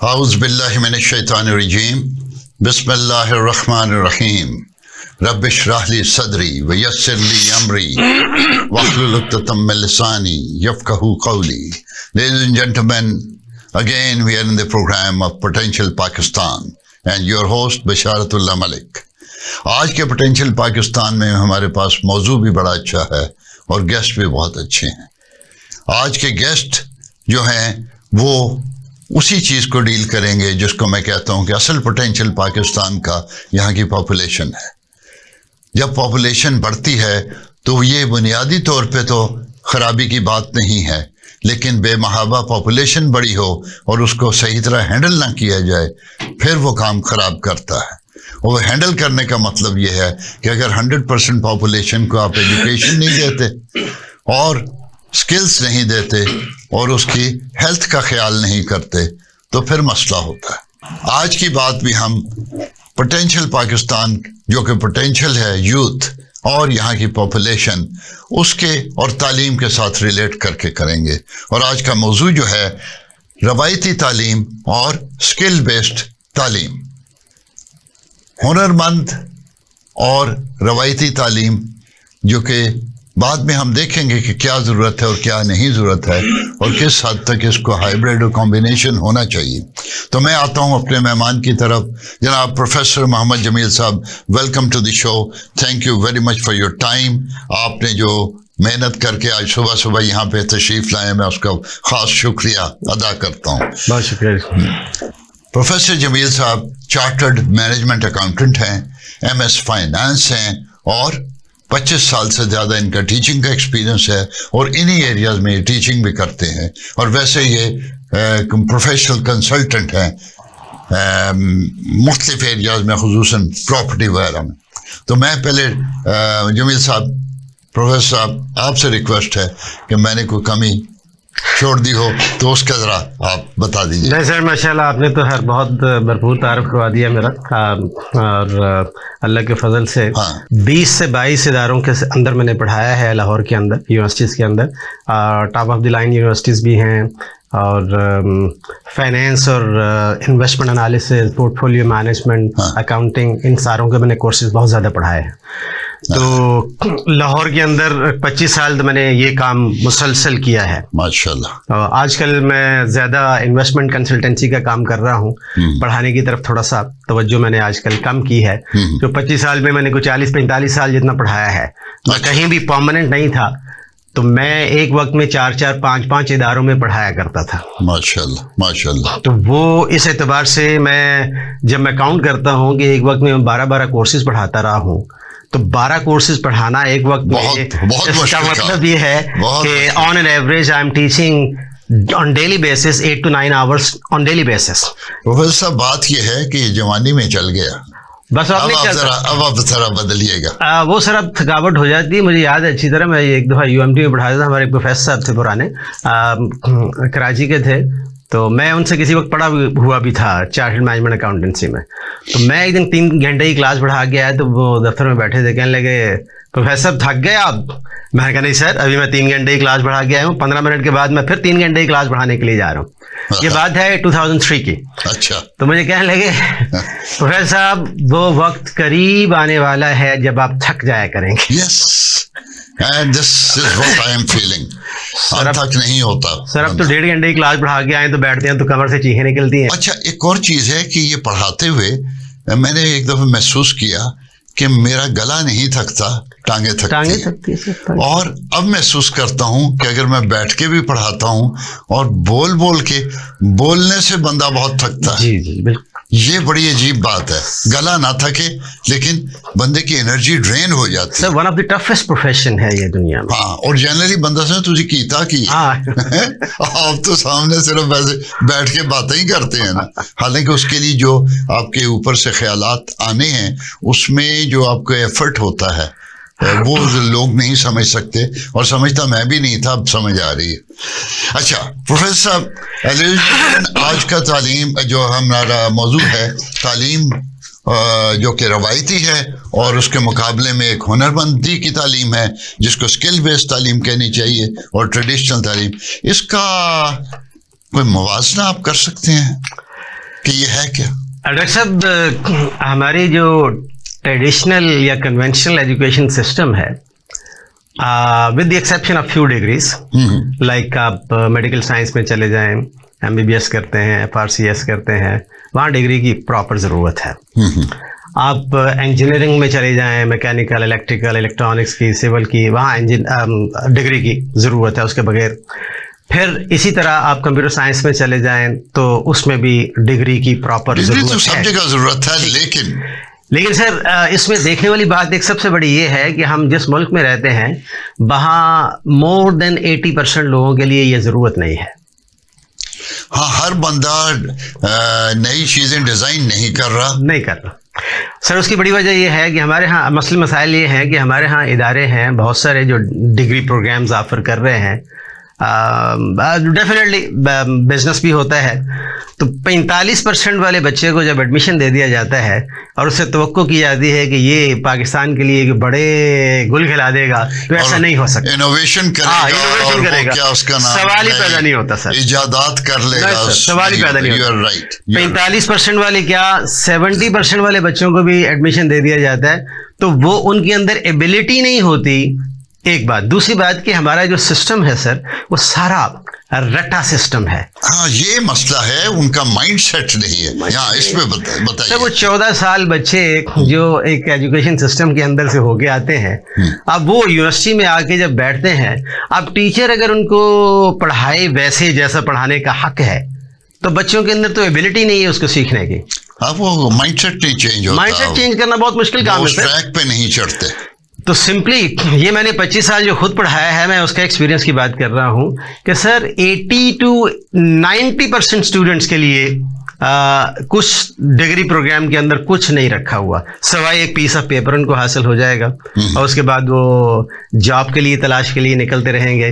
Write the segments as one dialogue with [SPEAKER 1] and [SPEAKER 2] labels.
[SPEAKER 1] اعوذ باللہ من الشیطان الرجیم بسم اللہ الرحمن الرحیم رب اشرح لی صدری ویسر لی امری واحلل عقدۃ من لسانی یفقہوا قولی. Ladies and gentlemen, again we are in the program of Potential Pakistan and your host Basharatullah Malik. آج کے پوٹینشیل پاکستان میں ہمارے پاس موضوع بھی بڑا اچھا ہے اور گیسٹ بھی بہت اچھے ہیں. آج کے گیسٹ جو ہیں وہ اسی چیز کو ڈیل کریں گے جس کو میں کہتا ہوں کہ اصل پوٹینشیل پاکستان کا یہاں کی پاپولیشن ہے. جب پاپولیشن بڑھتی ہے تو یہ بنیادی طور پہ تو خرابی کی بات نہیں ہے، لیکن بے محابہ پاپولیشن بڑی ہو اور اس کو صحیح طرح ہینڈل نہ کیا جائے پھر وہ کام خراب کرتا ہے. وہ ہینڈل کرنے کا مطلب یہ ہے کہ اگر 100% پاپولیشن کو آپ ایجوکیشن نہیں دیتے اور سکلز نہیں دیتے اور اس کی ہیلتھ کا خیال نہیں کرتے تو پھر مسئلہ ہوتا ہے. آج کی بات بھی ہم پوٹینشیل پاکستان جو کہ پوٹینشیل ہے یوتھ اور یہاں کی پاپولیشن اس کے اور تعلیم کے ساتھ ریلیٹ کر کے کریں گے. اور آج کا موضوع جو ہے روایتی تعلیم اور سکل بیسڈ تعلیم. ہنرمند اور روایتی تعلیم جو کہ بعد میں ہم دیکھیں گے کہ کیا ضرورت ہے اور کیا نہیں ضرورت ہے اور کس حد تک اس کو ہائیبریڈ اور کمبینیشن ہونا چاہیے. تو میں آتا ہوں اپنے مہمان کی طرف. جناب professor Muhammad Jamil sahib, welcome to the show. Thank you very much for your time. آپ نے جو محنت کر کے آج صبح صبح یہاں پہ تشریف لائے، میں اس کا خاص شکریہ ادا کرتا ہوں.
[SPEAKER 2] بہت شکریہ.
[SPEAKER 1] پروفیسر جمیل صاحب چارٹرڈ مینجمنٹ اکاؤنٹنٹ ہیں، MS فائنانس ہیں اور 25 سال سے زیادہ ان کا ٹیچنگ کا ایکسپیرینس ہے اور انہی ایریاز میں ٹیچنگ بھی کرتے ہیں. اور ویسے یہ پروفیشنل کنسلٹنٹ ہیں مختلف ایریاز میں، خصوصاً پراپرٹی وغیرہ میں. تو میں پہلے جمیل صاحب، پروفیسر صاحب، آپ سے ریکویسٹ ہے کہ میں نے کوئی کمی چھوڑ دی ہو تو اس کا ذرا آپ بتا دیجیے.
[SPEAKER 2] نہیں سر، ماشاء اللہ آپ نے تو بہت بھرپور تعارف کروا دیا میرا، اور اللہ کے فضل سے 20 سے 22 اداروں کے اندر میں نے پڑھایا ہے لاہور کے اندر، یونیورسٹیز کے اندر. Top of the line universities بھی ہیں، اور فائنینس اور investment analysis, portfolio management, accounting, ان ساروں کے میں نے کورسز بہت زیادہ پڑھائے ہیں. تو لاہور کے اندر 25 سال تو میں نے یہ کام مسلسل کیا ہے
[SPEAKER 1] ماشاءاللہ.
[SPEAKER 2] آج کل میں زیادہ انویسٹمنٹ کنسلٹنسی کا کام کر رہا ہوں. پڑھانے کی طرف تھوڑا سا توجہ میں نے آج کل کم کی ہے. جو 25 سال میں نے کوئی 40-45 سال جتنا پڑھایا ہے. میں کہیں بھی پرماننٹ نہیں تھا، تو میں ایک وقت میں 4-4 5-5 اداروں میں پڑھایا کرتا تھا.
[SPEAKER 1] ماشاءاللہ ماشاءاللہ.
[SPEAKER 2] تو وہ اس اعتبار سے میں جب میں کاؤنٹ کرتا ہوں کہ ایک وقت میں 12 کورسز پڑھاتا رہا ہوں، تو 12 کورسز پڑھانا ایک وقت میں اس کا مطلب یہ ہے کہ on an average I am teaching on daily basis 8 to 9 hours on daily basis.
[SPEAKER 1] Professor صاحب، بات یہ ہے کہ یہ جوانی میں چل گیا،
[SPEAKER 2] بس اب
[SPEAKER 1] آپ ذرا بدلیے گا.
[SPEAKER 2] وہ سر اب تھکاوٹ ہو جاتی ہے. مجھے یاد ہے اچھی طرح، میں ایک دفعہ UMT میں پڑھایا تھا. ہمارے پروفیسر صاحب تھے پرانے، کراچی کے تھے، تو میں ان سے کسی وقت پڑھا ہوا بھی تھا چارٹرڈ مینجمنٹ اکاؤنٹنسی میں. تو میں ایک دن 3 گھنٹے کی کلاس پڑھا کے آیا، تو وہ دفتر میں بیٹھے تھے، کہنے لگے پروفیسر صاحب تھک گئے آپ؟ میں نے کہا نہیں سر، ابھی میں 3 گھنٹے کی کلاس پڑھا کے آیا ہوں، 15 منٹ کے بعد میں پھر 3 گھنٹے کی کلاس پڑھانے کے لیے جا رہا ہوں. یہ بات ہے 2003 کی.
[SPEAKER 1] اچھا.
[SPEAKER 2] تو مجھے کہنے لگے پروفیسر صاحب وہ وقت قریب آنے والا ہے جب آپ تھک جایا کریں گے.
[SPEAKER 1] Yes. And this is what I am feeling. تھک نہیں ہوتا
[SPEAKER 2] سر. اب تو 1.5 گھنٹے کی کلاس پڑھا کے آئے تو بیٹھتے ہیں تو کمر سے چیخیں نکلتی ہیں.
[SPEAKER 1] اچھا، ایک اور چیز ہے کہ یہ پڑھاتے ہوئے میں نے ایک دفعہ محسوس کیا کہ میرا گلا نہیں تھکتا، ٹانگیں تھکتی ہیں. اور اب محسوس کرتا ہوں کہ اگر میں بیٹھ کے بھی پڑھاتا ہوں اور بول کے بولنے سے بندہ بہت تھکتا ہے.
[SPEAKER 2] جی جی بالکل.
[SPEAKER 1] یہ بڑی عجیب بات ہے، گلا نہ تھکے لیکن بندے کی انرجی ڈرین ہو جاتی ہے.
[SPEAKER 2] Sir one of the toughest profession ہے یہ دنیا میں.
[SPEAKER 1] ہاں، اور جنرلی بندہ سے تجھے کیتا کی آپ تو سامنے صرف ویسے بیٹھ کے باتیں ہی کرتے ہیں نا. حالانکہ اس کے لیے جو آپ کے اوپر سے خیالات آنے ہیں، اس میں جو آپ کو ایفرٹ ہوتا ہے وہ لوگ نہیں سمجھ سکتے، اور سمجھتا میں بھی نہیں تھا، اب سمجھ آ رہی ہے. اچھا پروفیسر صاحب، آج کا تعلیم جو ہمارا موضوع ہے، تعلیم جو کہ روایتی ہے اور اس کے مقابلے میں ایک ہنرمندی کی تعلیم ہے جس کو اسکل بیسڈ تعلیم کہنی چاہیے، اور ٹریڈیشنل تعلیم، اس کا کوئی موازنہ آپ کر سکتے ہیں؟ کہ یہ ہے کیا؟
[SPEAKER 2] ڈاکٹر صاحب ہماری جو ٹریڈیشنل یا کنونشنل ایجوکیشن سسٹم ہے with the exception of few degrees, like آپ میڈیکل سائنس میں چلے جائیں، MBBS کرتے ہیں، FRCS کرتے ہیں، وہاں ڈگری کی پراپر ضرورت ہے. آپ انجینئرنگ میں چلے جائیں، میکینیکل، الیکٹریکل، الیکٹرانکس کی، سول کی، وہاں ڈگری کی ضرورت ہے اس کے بغیر. پھر اسی طرح آپ کمپیوٹر سائنس میں چلے جائیں تو اس میں بھی ڈگری کی پراپر
[SPEAKER 1] ضرورت ہے.
[SPEAKER 2] لیکن سر اس میں دیکھنے والی بات ایک سب سے بڑی یہ ہے کہ ہم جس ملک میں رہتے ہیں وہاں مور دین 80% لوگوں کے لیے یہ ضرورت نہیں ہے.
[SPEAKER 1] ہاں، ہر بندہ نئی چیزیں ڈیزائن نہیں کر رہا.
[SPEAKER 2] سر اس کی بڑی وجہ یہ ہے کہ ہمارے ہاں مسائل یہ ہیں کہ ہمارے ہاں ادارے ہیں بہت سارے جو ڈگری پروگرامز آفر کر رہے ہیں. ڈیفینیٹلی بزنس بھی ہوتا ہے، تو 45% والے بچے کو جب ایڈمیشن دے دیا جاتا ہے اور اس سے توقع کی جاتی ہے کہ یہ پاکستان کے لیے ایک بڑے گل کھلا دے گا، تو ایسا نہیں ہو سکتا.
[SPEAKER 1] انوویشن کرے گا،
[SPEAKER 2] سوال ہی پیدا نہیں ہوتا سر.
[SPEAKER 1] ایجادات کر لے گا،
[SPEAKER 2] سوال ہی پیدا نہیں ہوتا. 45% والے کیا 70% والے بچوں کو بھی ایڈمیشن دے دیا جاتا ہے، تو وہ ان کے اندر ایبلٹی نہیں ہوتی. ایک بات. دوسری بات کہ ہمارا جو سسٹم ہے سر وہ سارا رٹا سسٹم ہے.
[SPEAKER 1] ہاں، یہ مسئلہ ہے، ان کا مائنڈ سیٹ نہیں ہے. ہاں، اس میں بتائیے.
[SPEAKER 2] سر وہ 14 سال بچے جو ایک ایجوکیشن سسٹم کے اندر سے ہو کے آتے ہیں، اب وہ یونیورسٹی میں آ کے جب بیٹھتے ہیں، اب ٹیچر اگر ان کو پڑھائے ویسے جیسا پڑھانے کا حق ہے تو بچوں کے اندر تو ایبلٹی نہیں ہے اس کو سیکھنے کی.
[SPEAKER 1] اب وہ مائنڈ سیٹ نہیں چینج ہوتا.
[SPEAKER 2] مائنڈ سیٹ چینج کرنا بہت مشکل کام ہے.
[SPEAKER 1] ٹریک پہ نہیں چڑھتے.
[SPEAKER 2] تو سمپلی یہ میں نے 25 سال جو خود پڑھایا ہے، میں اس کا ایکسپیرینس کی بات کر رہا ہوں کہ سر 80 to 90% اسٹوڈنٹس کے لیے کچھ ڈگری پروگرام کے اندر کچھ نہیں رکھا ہوا سوائے ایک پیس آف پیپر ان کو حاصل ہو جائے گا اور اس کے بعد وہ جاب کے لیے تلاش کے لیے نکلتے رہیں گے.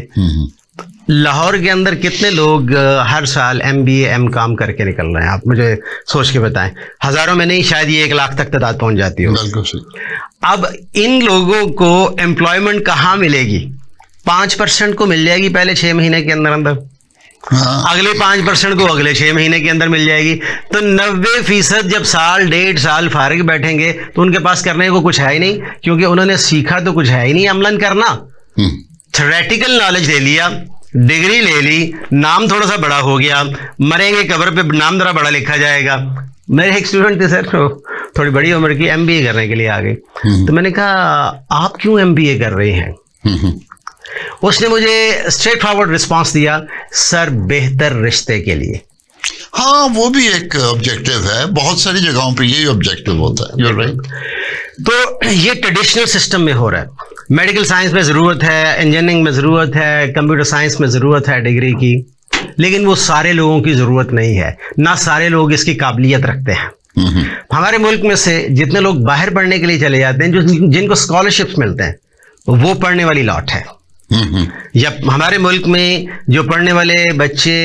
[SPEAKER 2] لاہور کے اندر کتنے لوگ ہر سال MBA M.Com کر کے نکل رہے ہیں؟ آپ مجھے سوچ کے بتائیں. ہزاروں میں نہیں، شاید یہ 1 لاکھ تک تعداد پہنچ جاتی ہو. اب ان لوگوں کو امپلائمنٹ کہاں ملے گی؟ 5% کو مل جائے گی پہلے 6 مہینے کے اندر اندر، اگلے 5% کو اگلے 6 مہینے کے اندر مل جائے گی. تو 90% جب سال 1.5 سال فارغ بیٹھیں گے تو ان کے پاس کرنے کو کچھ ہے ہی نہیں، کیونکہ انہوں نے سیکھا تو کچھ ہے ہی نہیں عملاً کرنا. تھیوریٹیکل نالج لے لیا، ڈگری لے لی، نام تھوڑا سا بڑا ہو گیا، مریں گے قبر پہ نام ذرا بڑا لکھا جائے گا. میرے ایک اسٹوڈنٹ تھے سر، تھوڑی بڑی عمر کی، MBA کرنے کے لیے آ گئی. تو میں نے کہا آپ کیوں MBA کر رہے ہیں؟ اس نے مجھے اسٹریٹ فارورڈ رسپانس دیا، سر بہتر رشتے کے لیے.
[SPEAKER 1] ہاں، وہ بھی ایک آبجیکٹو ہے، بہت ساری جگہوں پہ یہی آبجیکٹو ہوتا ہے. You're right.
[SPEAKER 2] تو یہ ٹریڈیشنل سسٹم میں ہو رہا ہے. میڈیکل سائنس میں ضرورت ہے، انجینئرنگ میں ضرورت ہے، کمپیوٹر سائنس میں ضرورت ہے ڈگری کی، لیکن وہ سارے لوگوں کی ضرورت نہیں ہے، نہ سارے لوگ اس کی قابلیت رکھتے ہیں. ہمارے ملک میں سے جتنے لوگ باہر پڑھنے کے لیے چلے جاتے ہیں، جن کو اسکالرشپس ملتے ہیں، وہ پڑھنے والی لاٹ ہے. یا ہمارے ملک میں جو پڑھنے والے بچے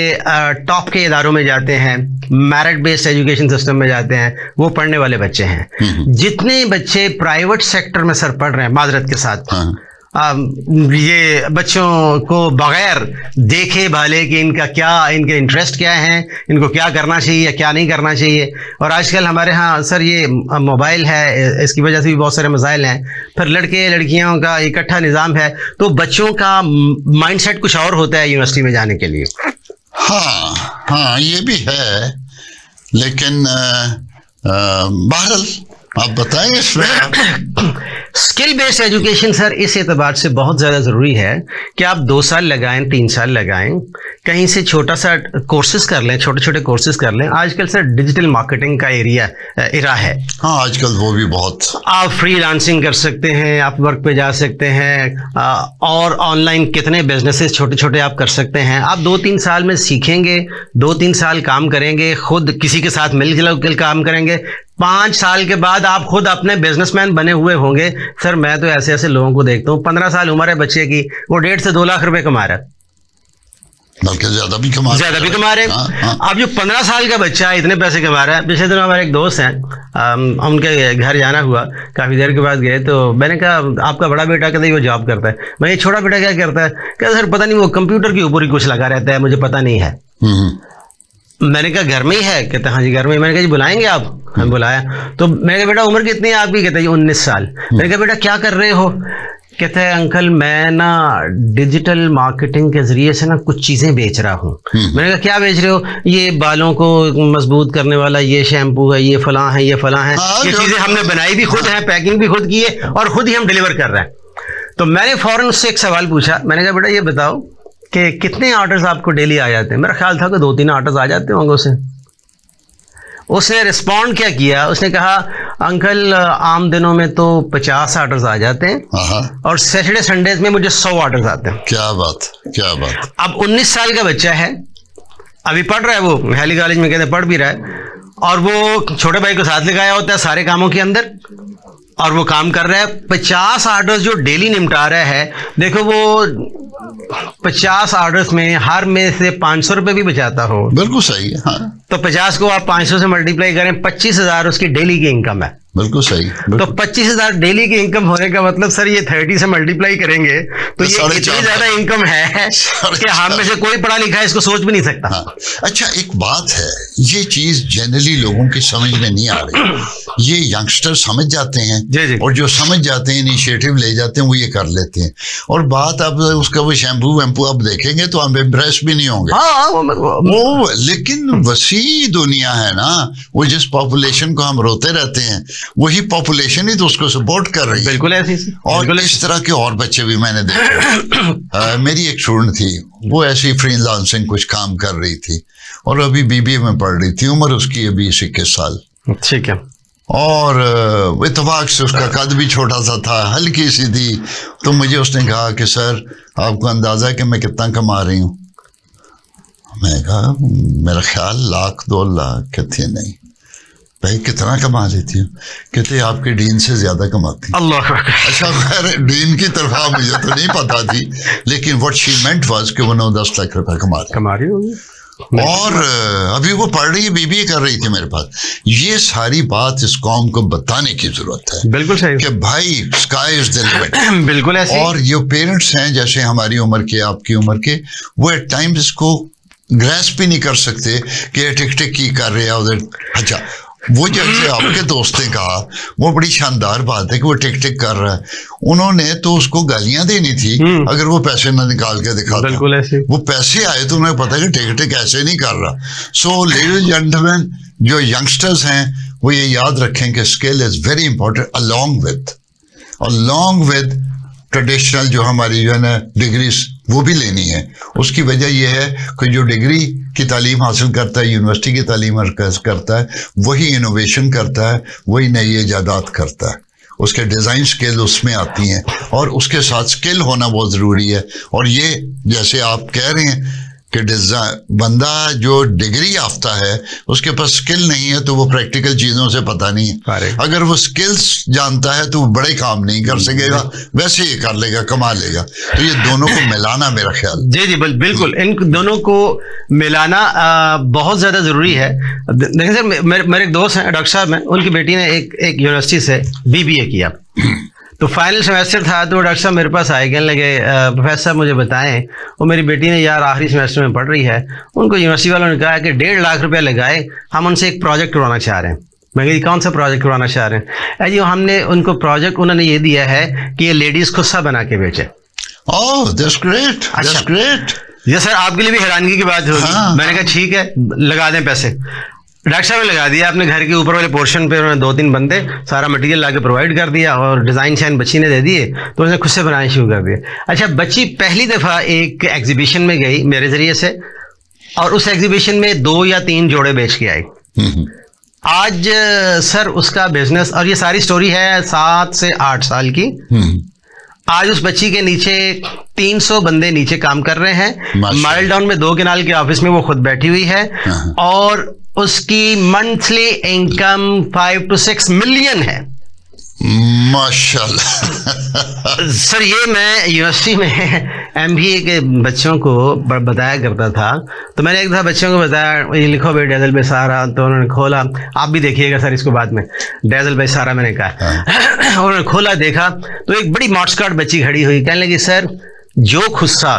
[SPEAKER 2] ٹاپ کے اداروں میں جاتے ہیں، میرٹ بیسڈ ایجوکیشن سسٹم میں جاتے ہیں، وہ پڑھنے والے بچے ہیں. جتنے بچے پرائیویٹ سیکٹر میں سر پڑھ رہے ہیں، معذرت کے ساتھ یہ بچوں کو بغیر دیکھے بھالے کہ ان کے انٹرسٹ کیا ہیں، ان کو کیا کرنا چاہیے یا کیا نہیں کرنا چاہیے. اور آج کل ہمارے ہاں سر یہ موبائل ہے، اس کی وجہ سے بھی بہت سارے مسائل ہیں. پھر لڑکے لڑکیوں کا اکٹھا نظام ہے، تو بچوں کا مائنڈ سیٹ کچھ اور ہوتا ہے یونیورسٹی میں جانے کے لیے.
[SPEAKER 1] ہاں یہ بھی ہے، لیکن بہرحال آپ بتائیں اس میں.
[SPEAKER 2] اسکل بیسڈ ایجوکیشن سر اس اعتبار سے بہت زیادہ ضروری ہے کہ آپ 2 سال لگائیں، 3 سال لگائیں، کہیں سے چھوٹا سا کورسز کر لیں، چھوٹے چھوٹے کورسز کر لیں. آج کل سر ڈیجیٹل مارکیٹنگ کا ایرا ہے.
[SPEAKER 1] ہاں، آج کل وہ بھی بہت. آپ
[SPEAKER 2] فری لانسنگ کر سکتے ہیں، آپ ورک پہ جا سکتے ہیں، اور آن لائن کتنے بزنسز چھوٹے چھوٹے آپ کر سکتے ہیں. آپ 2-3 سال میں سیکھیں گے، 2-3 سال کام کریں گے، خود کسی کے ساتھ مل جل کام کریں گے. 5 سال کے بعد آپ خود اپنے بزنس مین بنے ہوئے ہوں گے. سر میں تو ایسے لوگوں کو دیکھتا ہوں، 15 سال عمر ہے بچے کی، وہ 1.5 سے 2 لاکھ روپے کما رہا ہے،
[SPEAKER 1] بلکہ زیادہ بھی کما
[SPEAKER 2] رہے ہیں. اب جو 15 سال کا بچہ ہے اتنے پیسے کما رہا ہے. پچھلے دنوں ہمارے ایک دوست ہیں، ان کے گھر جانا ہوا، کافی دیر کے بعد گئے تو میں نے کہا آپ کا بڑا بیٹا کہتے وہ جاب کرتا ہے. میں یہ چھوٹا بیٹا کیا کرتا ہے؟ کہ سر پتہ نہیں، وہ کمپیوٹر کے اوپر ہی کچھ لگا رہتا ہے، مجھے پتہ نہیں ہے. میں نے کہا گھر میں ہی ہے؟ کہتے ہاں جی گھر میں. میں نے کہا جی بلائیں گے آپ؟ ہم بلایا. تو میں نے کہا بیٹا عمر کتنی ہے آپ کی؟ کہتے ہیں 19 سال. میں نے کہا بیٹا کیا کر رہے ہو؟ کہتے ہیں انکل میں نا ڈیجیٹل مارکیٹنگ کے ذریعے سے نا کچھ چیزیں بیچ رہا ہوں. میں نے کہا کیا بیچ رہے ہو؟ یہ بالوں کو مضبوط کرنے والا یہ شیمپو ہے، یہ فلاں ہے، یہ فلاں ہے. یہ چیزیں ہم نے بنائی بھی خود ہیں، پیکنگ بھی خود کی ہے، اور خود ہی ہم ڈیلیور کر رہے ہیں. تو میں نے فوراً اس سے ایک سوال پوچھا. میں نے کہا بیٹا یہ بتاؤ کہ کتنے آرڈرز آپ کو ڈیلی آ جاتے ہیں؟ میرا خیال تھا کہ 2-3 آرڈرز آ جاتے ہوں گے اسے. اس نے رسپونڈ کیا کیا؟ اس نے کہا انکل عام دنوں میں تو 50 آرڈرز آ جاتے ہیں، اور سیٹرڈے سنڈیز میں مجھے 100 آرڈرز آتے ہیں.
[SPEAKER 1] کیا بات، کیا بات.
[SPEAKER 2] اب 19 سال کا بچہ ہے، ابھی پڑھ رہا ہے، وہ ہیلی کالج میں کہتے ہیں پڑھ بھی رہا ہے، اور وہ چھوٹے بھائی کو ساتھ لگایا ہوتا ہے سارے کاموں کے اندر، اور وہ کام کر رہا ہے. 50 آرڈرز جو ڈیلی نمٹا رہا ہے. دیکھو وہ 50 آرڈرز میں ہر میں سے 500 روپے بھی بچاتا ہو.
[SPEAKER 1] بالکل صحیح ہے. ہاں
[SPEAKER 2] تو 50 کو آپ 500 سے ملٹیپلائی کریں، 25,000 اس کی ڈیلی کی انکم ہے.
[SPEAKER 1] بالکل صحیح.
[SPEAKER 2] تو 25,000 ڈیلی کی انکم ہونے کا مطلب سر یہ 30 سے ملٹیپلائی کریں گے تو یہ اتنی زیادہ انکم ہے کہ ہم میں سے کوئی پڑھا لکھا ہے اس کو سوچ بھی نہیں سکتا.
[SPEAKER 1] ہاں. اچھا ایک بات ہے، یہ چیز جنرلی لوگوں کی سمجھ میں نہیں آ رہی. یہ ینگسٹر سمجھ جاتے ہیں، اور جو سمجھ جاتے ہیں انیشیٹو لے جاتے ہیں وہ یہ کر لیتے ہیں. اور بات اب اس کا وہ شیمپو ویمپو اب دیکھیں گے تو ہم امپریس بھی نہیں ہوں گے. وہ لیکن وسیع دنیا ہے نا، وہ جس پاپولیشن کو ہم روتے رہتے ہیں وہی پاپولیشن ہی تو اس کو سپورٹ کر رہی ہے.
[SPEAKER 2] بالکل ایسی.
[SPEAKER 1] اور اس طرح کے اور بچے بھی میں نے دیکھے. میری ایک اسٹوڈنٹ تھی، وہ ایسی فری لانسنگ کچھ کام کر رہی تھی، اور ابھی BBA میں پڑھ رہی تھی. عمر اس کی ابھی 21 سال.
[SPEAKER 2] ٹھیک ہے.
[SPEAKER 1] اور اتفاق سے اس کا قد بھی چھوٹا سا تھا، ہلکی سی تھی. تو مجھے اس نے کہا کہ سر آپ کو اندازہ ہے کہ میں کتنا کما رہی ہوں؟ میں نے کہا میرا خیال 1,00,000 2,00,000. کہتے نہیں بھائی کتنا کما لیتی ہوں؟ کہتے آپ کے ڈین سے زیادہ کماتی.
[SPEAKER 2] اللہ.
[SPEAKER 1] اچھا خیر ڈین کی طرف مجھے تو نہیں پتا تھی، لیکن what she meant was کہ وہ 9-10 لاکھ روپے کما رہی ہوگی. اور ابھی وہ پڑھ رہی ہے، BBA کر رہی تھی میرے پاس. یہ ساری بات اس قوم کو بتانے کی ضرورت ہے.
[SPEAKER 2] بالکل صحیح
[SPEAKER 1] کہ بھائی اسکائی از دی لمٹ.
[SPEAKER 2] بالکل ایسے. اور
[SPEAKER 1] یہ پیرنٹس ہیں جیسے ہماری عمر کے، آپ کی عمر کے، وہ ایٹ ٹائمز اس کو گریسپ بھی نہیں کر سکتے کہ ٹک ٹک کی کر رہے ہیں ادھر. اچھا وہ جیسے آپ کے دوست نے کہا، وہ بڑی شاندار بات ہے کہ وہ ٹک ٹک کر رہا ہے. انہوں نے تو اس کو گالیاں دینی تھی اگر وہ پیسے نہ نکال کے دکھاتا.
[SPEAKER 2] بالکل ایسے.
[SPEAKER 1] وہ پیسے آئے تو انہیں پتا کہ ٹک ٹک ایسے نہیں کر رہا. سو لیڈیز اینڈ جینٹلمین جو ینگسٹرز ہیں وہ یہ یاد رکھیں کہ skill is very important along with traditional جو ہماری جو ہے نا ڈگریز وہ بھی لینی ہے. اس کی وجہ یہ ہے کہ جو ڈگری کی تعلیم حاصل کرتا ہے، یونیورسٹی کی تعلیم کرتا ہے، وہی انوویشن کرتا ہے، وہی نئی ایجادات کرتا ہے. اس کے ڈیزائن سکل اس میں آتی ہیں، اور اس کے ساتھ سکل ہونا بہت ضروری ہے. اور یہ جیسے آپ کہہ رہے ہیں کہ بندہ جو ڈگری یافتہ ہے اس کے پاس سکل نہیں ہے تو وہ پریکٹیکل چیزوں سے پتہ نہیں ہے. اگر وہ سکلز جانتا ہے تو وہ بڑے کام نہیں کر سکے گا، ویسے ہی کر لے گا، کما لے گا. تو یہ دونوں کو ملانا میرا خیال.
[SPEAKER 2] جی بالکل ان دونوں کو ملانا بہت زیادہ ضروری ہے. دیکھیں سر میرے ایک دوست ہیں ڈاکٹر صاحب ہیں، ان کی بیٹی نے ایک یونیورسٹی سے BBA کیا. تو فائنل سیمسٹر تھا تو ڈاکٹر صاحب میرے پاس آئے، کہنے لگے پروفیسر صاحب مجھے بتائیں، وہ میری بیٹی نے یار آخری سیمسٹر میں پڑھ رہی ہے، ان کو یونیورسٹی والوں نے کہا کہ 1.5 لاکھ روپے لگائے، ہم ان سے ایک پروجیکٹ کروانا چاہ رہے ہیں. میں کہا کون سا پروجیکٹ کروانا چاہ رہے ہیں؟ جی ہم نے ان کو پروجیکٹ انہوں نے یہ دیا ہے کہ یہ لیڈیز خصہ بنا کے بیچے.
[SPEAKER 1] that's great. That's great.
[SPEAKER 2] یہ سر آپ کے لیے بھی حیرانگی کی بات ہوگی. میں نے کہا ٹھیک ہے لگا دیں پیسے. ڈاکٹر صاحب نے لگا دیا اپنے گھر کے اوپر والے پورشن پہ. انہوں نے 2-3 بندے سارا مٹیریل لا کے پرووائڈ کر دیا اور ڈیزائن شائن بچی نے دے دیے تو اس نے خود سے بنانا شروع کر دیا. اچھا بچی پہلی دفعہ ایک ایگزیبیشن میں گئی میرے ذریعے سے اور اس ایگزیبیشن میں 2 یا 3 جوڑے بیچ کے آئی. آج سر اس کا بزنس، اور یہ ساری سٹوری ہے 7 سے 8 سال کی. آج اس بچی کے نیچے 300 بندے نیچے کام کر رہے ہیں. مائل ڈاؤن میں 2 کنال کے آفس میں وہ خود بیٹھی ہوئی ہے اور اس کی منتھلی انکم 5 to 6 ملین ہے.
[SPEAKER 1] ماشاءاللہ.
[SPEAKER 2] سر یہ میں یونیورسٹی میں MBA کے بچوں کو بتایا کرتا تھا تو میں نے ایک دفعہ بچوں کو بتایا یہ لکھو بھائی ڈیزل بھائی سارا، تو انہوں نے کھولا. آپ بھی دیکھیے گا سر اس کو بعد میں، ڈیزل بھائی سارا میں نے کہا. انہوں نے کھولا دیکھا تو ایک بڑی مارکس کارڈ بچی کھڑی ہوئی، کہنے لگی سر جو خصہ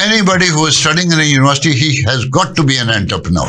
[SPEAKER 1] Anybody who is studying in a university, he has got to be an entrepreneur.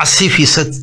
[SPEAKER 2] 80%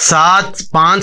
[SPEAKER 2] 5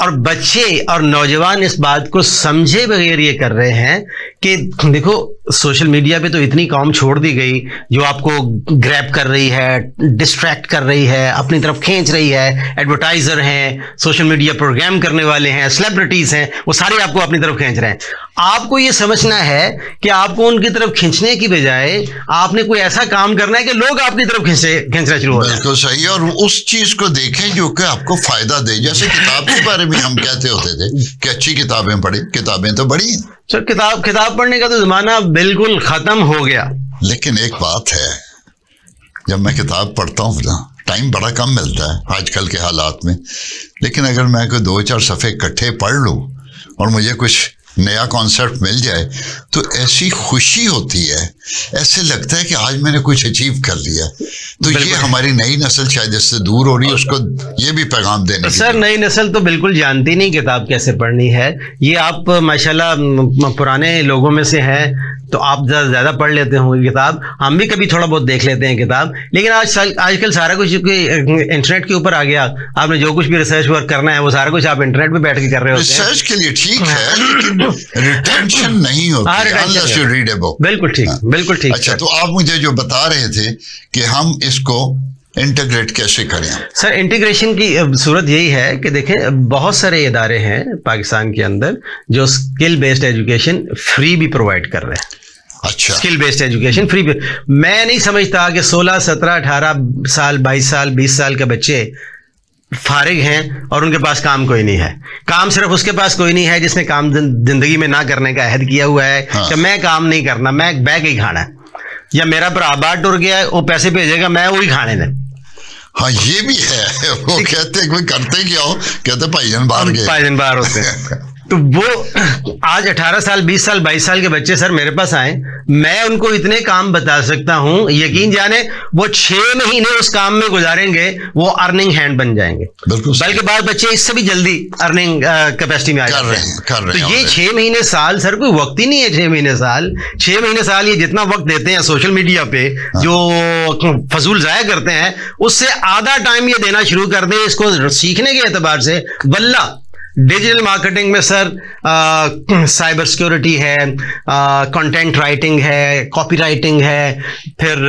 [SPEAKER 2] اور بچے اور نوجوان اس بات کو سمجھے بغیر یہ کر رہے ہیں کہ دیکھو سوشل میڈیا پہ تو اتنی قوم چھوڑ دی گئی جو آپ کو گریب کر رہی ہے, ڈسٹریکٹ کر رہی ہے, اپنی طرف کھینچ رہی ہے. ایڈورٹائزر ہیں, سوشل میڈیا پروگرام کرنے والے ہیں, سیلیبریٹیز ہیں, وہ سارے آپ کو اپنی طرف کھینچ رہے ہیں. آپ کو یہ سمجھنا ہے کہ آپ کو ان کی طرف کھینچنے کی بجائے آپ نے کوئی ایسا کام کرنا ہے کہ لوگ آپ کی طرف کھینچنا شروع ہو جائیں.
[SPEAKER 1] بالکل صحیح. اور اس چیز کو دیکھیں جو کہ آپ کو فائدہ دے. جیسے کتاب کے بارے میں ہم کہتے ہوتے تھے کہ اچھی کتابیں پڑھیں. کتابیں تو بڑی ہیں
[SPEAKER 2] سر, کتاب پڑھنے کا تو زمانہ بالکل ختم ہو گیا.
[SPEAKER 1] لیکن ایک بات ہے, جب میں کتاب پڑھتا ہوں نا, ٹائم بڑا کم ملتا ہے آج کل کے حالات میں, لیکن اگر میں کوئی 2-4 صفحے اکٹھے پڑھ لوں اور مجھے کچھ نیا کانسیپٹ مل جائے تو ایسی خوشی ہوتی ہے, ایسے لگتا ہے کہ آج میں نے کچھ اچیو کر لیا. تو یہ ہماری نئی نسل شاید اس سے دور ہو رہی ہے, اس کو یہ بھی پیغام دینے کی.
[SPEAKER 2] سر نئی نسل تو بالکل جانتی نہیں کتاب کیسے پڑھنی ہے. یہ آپ ماشاءاللہ پرانے لوگوں میں سے ہیں تو آپ زیادہ پڑھ لیتے ہوں گے کتاب. ہم بھی کبھی تھوڑا بہت دیکھ لیتے ہیں کتاب, لیکن آج کل سارا کچھ انٹرنیٹ کے اوپر آ گیا. آپ نے جو کچھ بھی ریسرچ ورک کرنا ہے وہ سارا کچھ آپ انٹرنیٹ پہ بیٹھ کے کر رہے ہوتے ہیں.
[SPEAKER 1] ریسرچ کے لیے ٹھیک ہے لیکن ریٹینشن نہیں ہوتی unless you read a book.
[SPEAKER 2] بالکل ٹھیک, بالکل ٹھیک.
[SPEAKER 1] اچھا, تو آپ مجھے جو بتا رہے تھے کہ ہم اس کو انٹیگریٹ کیسے کریں؟
[SPEAKER 2] سر انٹیگریشن کی صورت یہی ہے کہ دیکھیں بہت سارے ادارے ہیں پاکستان کے اندر جو اسکل بیسڈ ایجوکیشن فری بھی پرووائڈ کر رہے ہیں.
[SPEAKER 1] اچھا,
[SPEAKER 2] اسکل بیسڈ ایجوکیشن فری. میں نہیں سمجھتا کہ 16, 17, 18 سال, 22 سال, 20 سال کے بچے فارغ ہیں اور ان کے پاس کام کوئی نہیں ہے. کام صرف اس کے پاس کوئی نہیں ہے جس نے کام زندگی میں نہ کرنے کا عہد کیا ہوا ہے کہ میں کام نہیں کرنا, میں بیگ ہی کھانا ہے, یا میرا پر آباد ٹر گیا ہے وہ پیسے بھیجے گا میں وہی کھانے دیں.
[SPEAKER 1] ہاں یہ بھی ہے. وہ کہتے ہیں کہ کرتے کیا ہو, کہتے بھائی جان باہر گئے,
[SPEAKER 2] بھائی جان باہر ہوتے ہیں. تو وہ آج 18 سال, 20 سال, 22 سال کے بچے سر میرے پاس آئیں, میں ان کو اتنے کام بتا سکتا ہوں, یقین جانے وہ 6 مہینے اس کام میں گزاریں گے وہ ارننگ ہینڈ بن جائیں گے. بلکہ بعض بچے اس سے بھی جلدی ارننگ کیپیسٹی میں آ جاتے ہیں. تو یہ 6 مہینے سال سر کوئی وقت ہی نہیں ہے. 6 مہینے سال یہ جتنا وقت دیتے ہیں سوشل میڈیا پہ جو فضول ضائع کرتے ہیں, اس سے آدھا ٹائم یہ دینا شروع کر دیں اس کو سیکھنے کے اعتبار سے. واللہ ڈیجیٹل مارکیٹنگ میں سر سائبر سیکورٹی ہے, کنٹینٹ رائٹنگ ہے, کاپی رائٹنگ ہے, پھر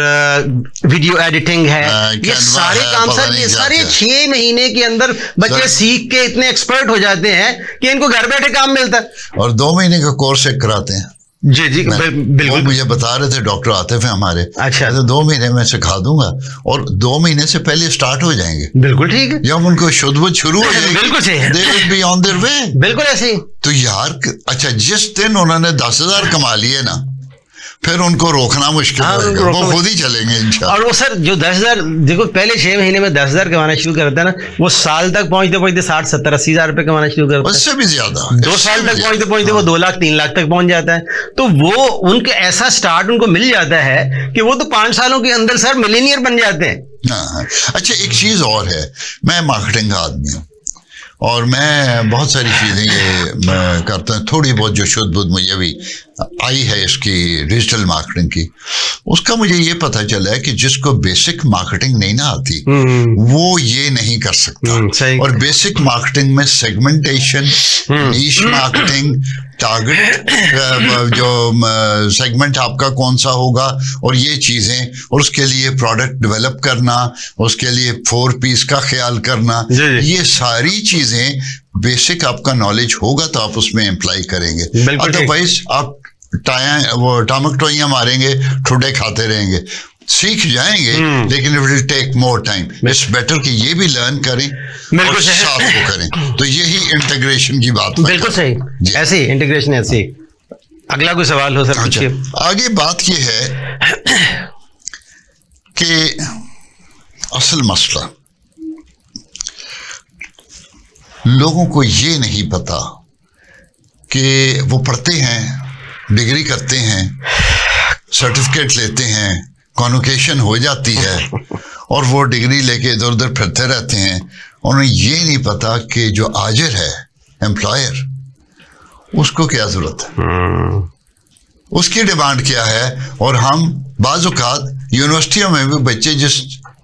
[SPEAKER 2] ویڈیو ایڈیٹنگ ہے, یہ سارے کام سر یہ سارے 6 مہینے کے اندر بچے سیکھ کے اتنے ایکسپرٹ ہو جاتے ہیں کہ ان کو گھر بیٹھے کام ملتا ہے.
[SPEAKER 1] اور 2 مہینے کا کورس ایک کراتے ہیں.
[SPEAKER 2] جی جی بالکل.
[SPEAKER 1] مجھے بتا رہے تھے ڈاکٹر عاطف ہیں ہمارے.
[SPEAKER 2] اچھا,
[SPEAKER 1] 2 مہینے میں سکھا دوں گا اور 2 مہینے سے پہلے اسٹارٹ ہو جائیں گے.
[SPEAKER 2] بالکل ٹھیک ہے.
[SPEAKER 1] جب ان کو شدھ بد شروع ہو جائے گی
[SPEAKER 2] بالکل صحیح,
[SPEAKER 1] they will be on their way.
[SPEAKER 2] بالکل ایسے ہی.
[SPEAKER 1] تو یار اچھا, جس دن انہوں نے 10,000 کما لیے نا پھر ان کو روکنا مشکل ہوگا, وہ خود ہی چلیں گے انشاءاللہ. اور
[SPEAKER 2] وہ سر جو 10,000 دیکھو پہلے 6 مہینے میں 10,000 کمانا شروع کرتا ہے نا, وہ سال تک پہنچتے 60, 70, 80 ہزار روپے کمانا شروع کرتا ہے.
[SPEAKER 1] اس سے بھی زیادہ
[SPEAKER 2] 2 سال تک پہنچتے وہ 2 لاکھ 3 لاکھ تک پہنچ جاتا ہے. تو وہ ان کے ایسا سٹارٹ ان کو مل جاتا ہے کہ وہ تو 5 سالوں کے اندر سر ملینئر بن جاتے ہیں.
[SPEAKER 1] اچھا, ایک چیز اور ہے, میں مارکیٹنگ کا آدمی ہوں اور میں بہت ساری چیزیں یہ کرتا ہوں. تھوڑی بہت جو شدھ بدھ مجھے بھی آئی ہے اس کی ڈیجیٹل مارکیٹنگ کی, اس کا مجھے یہ پتہ چلا ہے کہ جس کو بیسک مارکیٹنگ نہیں نہ آتی وہ یہ نہیں کر سکتا. اور بیسک مارکیٹنگ میں سیگمنٹیشن, نیش مارکیٹنگ, ٹارگٹ جو سیگمنٹ آپ کا کون سا ہوگا اور یہ چیزیں, اور اس کے لیے پروڈکٹ ڈیولپ کرنا, اس کے لیے 4 P's کا خیال کرنا, یہ ساری چیزیں بیسک آپ کا نالج ہوگا تو آپ اس میں امپلائی کریں گے. ادروائز آپ وہ ٹامک ٹوئیاں ماریں گے, ٹھڈے کھاتے رہیں گے. سیکھ جائیں گے لیکن it will take more time. It's better کہ یہ بھی لرن کریں اور ساتھ کو کریں. تو یہی انٹیگریشن کی بات.
[SPEAKER 2] بالکل صحیح, ایسے انٹیگریشن ایسی. اگلا کوئی سوال ہو سر پوچھیے.
[SPEAKER 1] آگے بات یہ ہے کہ اصل مسئلہ لوگوں کو یہ نہیں پتا کہ وہ پڑھتے ہیں, ڈگری کرتے ہیں, سرٹیفکیٹ لیتے ہیں, کانوکیشن ہو جاتی ہے اور وہ ڈگری لے کے ادھر ادھر پھرتے رہتے ہیں. انہیں یہ نہیں پتا کہ جو آجر ہے, امپلائر, اس کو کیا ضرورت ہے, اس کی ڈیمانڈ کیا ہے. اور ہم بعض اوقات یونیورسٹیوں میں بھی بچے جس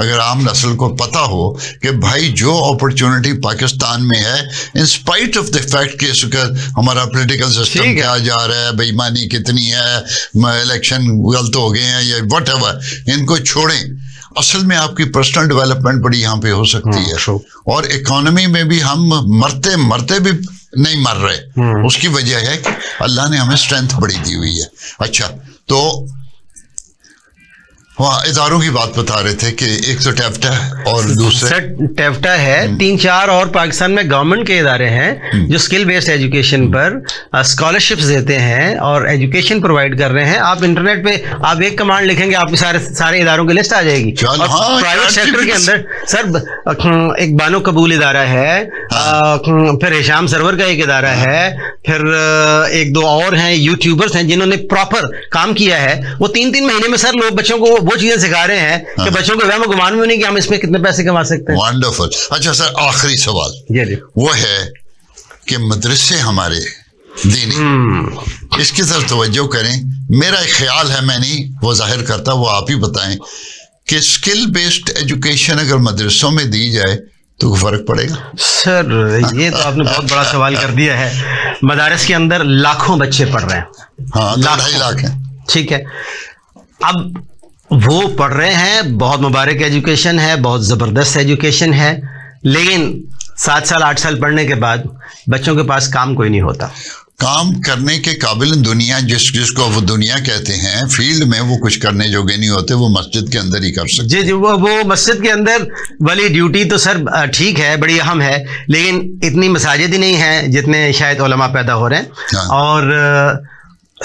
[SPEAKER 1] اگر عام نسل کو پتہ ہو کہ بھائی جو اپرچونٹی پاکستان میں ہے in spite of the fact کہ اس کا ہمارا پولیٹیکل سسٹم کیا جا رہا ہے، بے ایمانی کتنی ہے، الیکشن غلط ہو گئے ہیں، یا واٹ ایور، ان کو چھوڑیں. اصل میں آپ کی پرسنل ڈیولپمنٹ بڑی یہاں پہ ہو سکتی ہے، اور اکانومی میں بھی ہم مرتے مرتے بھی نہیں مر رہے. اس کی وجہ ہے کہ اللہ نے ہمیں اسٹرینتھ بڑی دی ہوئی ہے. اچھا، تو وہاں اداروں کی بات بتا رہے تھے کہ ایک تو ٹیفٹا اور دوسرے
[SPEAKER 2] ٹیفٹا ہے، 3-4 اور پاکستان میں گورنمنٹ کے ادارے ہیں جو اسکل بیسڈ ایجوکیشن پر اسکالرشپس دیتے ہیں اور ایجوکیشن پرووائڈ کر رہے ہیں. آپ انٹرنیٹ پہ آپ ایک کمانڈ لکھیں گے، آپ سارے اداروں کی لسٹ آ جائے گی. پرائیویٹ سیکٹر کے اندر سر ایک بانو قبول ادارہ ہے، پھر ہشام سرور کا ایک ادارہ ہے، پھر 1-2 اور ہیں یوٹیوبرز ہیں جنہوں نے پراپر کام کیا ہے. وہ 3 مہینے میں سر لوگ بچوں کو وہ چیزیں سکھا رہے ہیں کہ بچوں کو وہم و گمان میں نہیں کہ ہم اس میں کتنے پیسے کما سکتے ہیں.
[SPEAKER 1] وانڈرفل. اچھا سر، آخری سوال
[SPEAKER 2] جی
[SPEAKER 1] وہ ہے کہ مدرسے ہمارے دینی اس کی طرف توجہ کریں. میرا ایک خیال ہے، میں نہیں وہ ظاہر کرتا، وہ آپ ہی بتائیں کہ اسکل بیسڈ ایجوکیشن اگر مدرسوں میں دی جائے تو فرق پڑے گا؟
[SPEAKER 2] سر یہ تو آپ نے بہت بڑا سوال کر دیا ہے. مدارس کے اندر لاکھوں بچے پڑھ رہے ہیں.
[SPEAKER 1] ہاں، 2.5 لاکھ ہیں.
[SPEAKER 2] ٹھیک ہے، اب وہ پڑھ رہے ہیں، بہت مبارک ایجوکیشن ہے، بہت زبردست ایجوکیشن ہے، لیکن 7 سال 8 سال پڑھنے کے بعد بچوں کے پاس کام کوئی نہیں ہوتا.
[SPEAKER 1] کام کرنے کے قابل دنیا جس کو وہ دنیا کہتے ہیں، فیلڈ میں وہ کچھ کرنے جوگے نہیں ہوتے، وہ مسجد کے اندر ہی کر سکتے.
[SPEAKER 2] جی وہ مسجد کے اندر والی ڈیوٹی تو سر ٹھیک ہے، بڑی اہم ہے، لیکن اتنی مساجد ہی نہیں ہیں جتنے شاید علماء پیدا ہو رہے ہیں. اور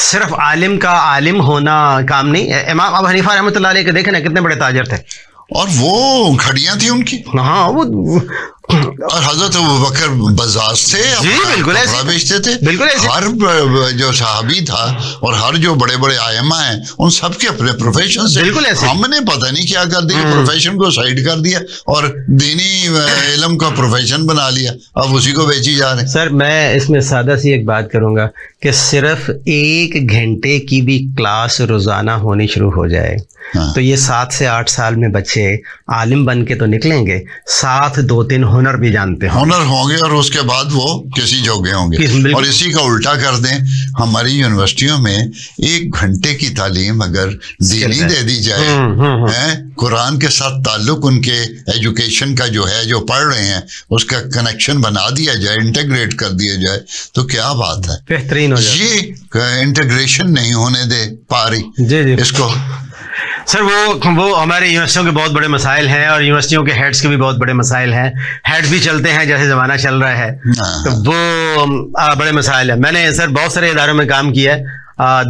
[SPEAKER 2] صرف عالم کا عالم ہونا کام نہیں. امام ابو حنیفہ رحمۃ اللہ علیہ کے دیکھیں نا کتنے بڑے تاجر تھے،
[SPEAKER 1] اور وہ گھڑیاں تھیں ان کی.
[SPEAKER 2] ہاں وہ
[SPEAKER 1] اور حضرت ابوبکر بزاز تھے،
[SPEAKER 2] بالکل ایسے
[SPEAKER 1] بیچتے تھے.
[SPEAKER 2] بالکل ایسے.
[SPEAKER 1] ہر جو صحابی تھا اور ہر جو بڑے بڑے ائمہ ہیں ان سب کے اپنے پروفیشن سے.
[SPEAKER 2] بالکل ایسے.
[SPEAKER 1] ہم نے پتہ نہیں کیا کر دیا، پروفیشن کو سائڈ کر دیا اور دینی علم کا پروفیشن بنا لیا، اب اسی کو بیچی جا رہے ہیں.
[SPEAKER 2] سر میں اس میں سادہ سی ایک بات کروں گا کہ صرف 1 گھنٹے کی بھی کلاس روزانہ ہونی شروع ہو جائے تو یہ 7 سے 8 سال میں بچے عالم بن کے تو نکلیں گے، ساتھ 2-3 ہنر بھی جانتے ہیں،
[SPEAKER 1] ہنر ہوں گے، اور اس کے بعد وہ کسی جوگے ہوں گے. اور اسی کا الٹا کر دیں، ہماری یونیورسٹیوں میں 1 گھنٹے کی تعلیم اگر دینی دے دی جائے، قرآن کے ساتھ تعلق ان کے ایجوکیشن کا جو ہے، جو پڑھ رہے ہیں اس کا کنیکشن بنا دیا جائے، انٹیگریٹ کر دیا جائے تو کیا بات ہے،
[SPEAKER 2] بہترین ہو جائے.
[SPEAKER 1] یہ انٹیگریشن نہیں ہونے دے پا رہی.
[SPEAKER 2] جی
[SPEAKER 1] اس کو
[SPEAKER 2] سر وہ ہمارے یونیورسٹیوں کے بہت بڑے مسائل ہیں، اور یونیورسٹیوں کے ہیڈس کے بھی بہت بڑے مسائل ہیں. ہیڈ بھی چلتے ہیں جیسے زمانہ چل رہا ہے، تو وہ بڑے مسائل ہیں. میں نے سر بہت سارے اداروں میں کام کیا ہے،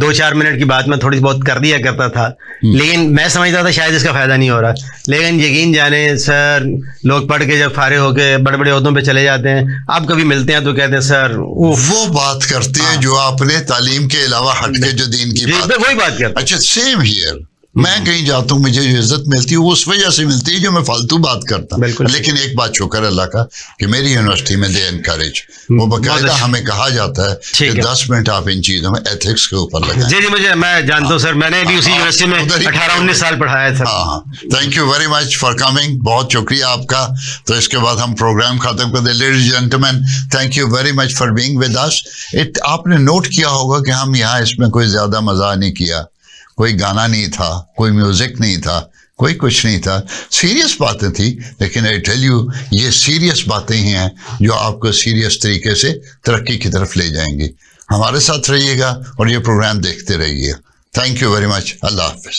[SPEAKER 2] 2-4 منٹ کی بات میں تھوڑی بہت کر دیا کرتا تھا، لیکن میں سمجھتا تھا شاید اس کا فائدہ نہیں ہو رہا. لیکن یقین جانے سر، لوگ پڑھ کے جب فارغ ہو کے بڑے بڑے عہدوں پہ چلے جاتے ہیں، آپ کبھی ملتے ہیں تو کہتے ہیں سر
[SPEAKER 1] وہ بات کرتے ہیں جو آپ نے تعلیم کے علاوہ ہٹ کے جو دین کی بات.
[SPEAKER 2] وہی بات کرتے.
[SPEAKER 1] اچھا، سیم ہیئر. میں کہیں جاتا ہوں، مجھے جو عزت ملتی ہے وہ اس وجہ سے ملتی ہے جو میں فالتو بات کرتا ہوں. لیکن ایک بات شکر اللہ کا کہ میری یونیورسٹی میں دے انکریج، وہ باقاعدہ ہمیں کہا جاتا ہے کہ 10 منٹ آپ ان چیزوں میں ایتھکس کے اوپر لگائیں.
[SPEAKER 2] جی میں جانتا ہوں سر، میں نے بھی اسی یونیورسٹی میں 18-19 سال پڑھایا ہے سر.
[SPEAKER 1] ہاں، thank you very much for coming. بہت شکریہ آپ کا. تو اس کے بعد ہم پروگرام ختم کر دیں. Ladies and gentlemen, thank you very much for being with us. آپ نے نوٹ کیا ہوگا کہ ہم یہاں اس میں کوئی زیادہ مزہ نہیں کیا، کوئی گانا نہیں تھا، کوئی میوزک نہیں تھا، کوئی کچھ نہیں تھا. سیریس باتیں تھیں، لیکن آئی ٹیل یو یہ سیریس باتیں ہی ہیں جو آپ کو سیریس طریقے سے ترقی کی طرف لے جائیں گی. ہمارے ساتھ رہیے گا اور یہ پروگرام دیکھتے رہیے. Thank you very much. اللہ حافظ.